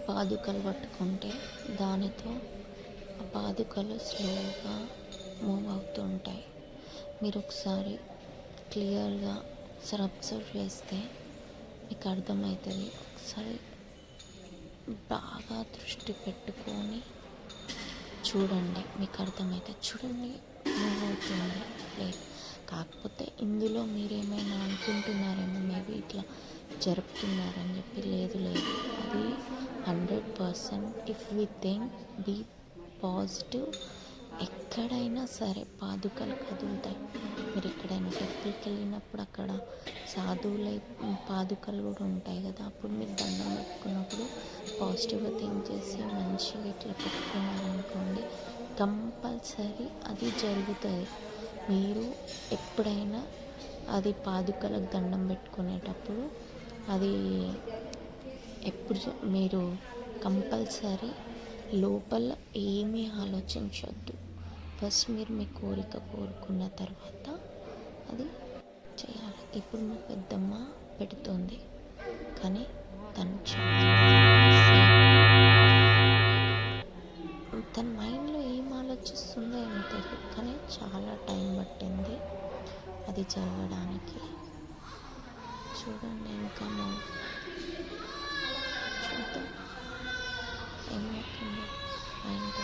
పాదుకలు పట్టుకుంటే దానితో ఆ పాదుకలు స్లోగా మూవ్ అవుతుంటాయి. మీరు ఒకసారి క్లియర్గా ఒకసారి అబ్జర్వ్ చేస్తే మీకు అర్థమవుతుంది. ఒకసారి బాగా దృష్టి పెట్టుకొని చూడండి, మీకు అర్థమవుతుంది. చూడండి, మూవ్ అవుతుంది ప్లేట్. కాకపోతే ఇందులో మీరేమైనా అనుకుంటున్నారేమో, మేబీ ఇట్లా జరుపుతున్నారని చెప్పి. లేదు, అది 100%. If we think, be positive. ఎక్కడైనా సరే పాదుకలు కదులుతాయి. మీరు ఎక్కడైనా టెంపుల్కి వెళ్ళినప్పుడు అక్కడ సాధువుల పాదుకలు కూడా ఉంటాయి కదా, అప్పుడు మీరు దండం పెట్టుకున్నప్పుడు పాజిటివ్గా థింక్ చేసి మంచిగా ఇట్లా పెట్టుకున్నారనుకోండి, కంపల్సరీ అది జరుగుతుంది. మీరు ఎప్పుడైనా అది పాదుకలకు దండం పెట్టుకునేటప్పుడు అది మీరు కంపల్సరీ లోపల ఏమీ ఆలోచించొద్దు. ఫస్ట్ మీరు మీ కోరిక కోరుకున్న తర్వాత అది చేయాలి. ఇప్పుడు మా పెద్దమ్మ పెడుతుంది, కానీ తను తన మైండ్లో ఏం ఆలోచిస్తుందో ఏమో తెలియదు, కానీ చాలా టైం పట్టింది అది జరగడానికి. చూడండి, ఇంకా చూద్దాం ఏమవుతుందో మైండ్.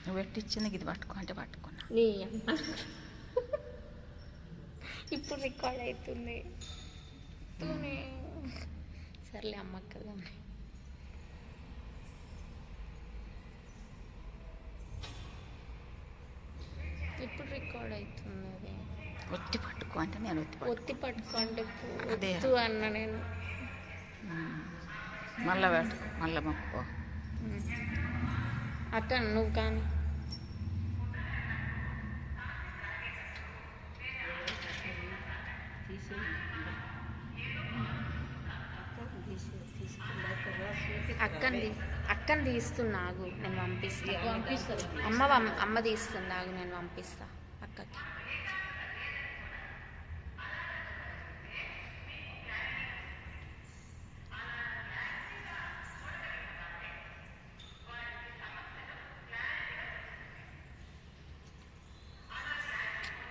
నువ్వు పెట్టించింది ఇది పట్టుకో అంటే పట్టుకున్నా. ఇప్పుడు రికార్డ్ అవుతుంది. సర్లే అమ్మక్క కదా, ఇప్పుడు రికార్డ్ అవుతుంది. అది ఒత్తి పట్టుకో అంటే నేను ఒత్తి పట్టుకో అంటే వద్దు అన్న నేను. మళ్ళీ పట్టుకో, మళ్ళీ మొక్కుకో. అక్క నువ్వు కానీ అక్కని తీస్తున్నాగు, నేను పంపిస్తా. అమ్మ తీస్తున్నాగు, నేను పంపిస్తా అక్కకి.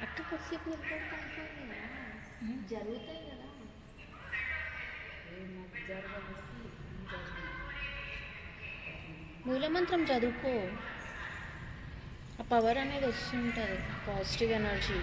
అక్క కొద్దిసేపు జరుగుతాయి కదా. మూలమంత్రం చదువుకో, ఆ పవర్ అనేది వస్తుంటుంది, పాజిటివ్ ఎనర్జీ.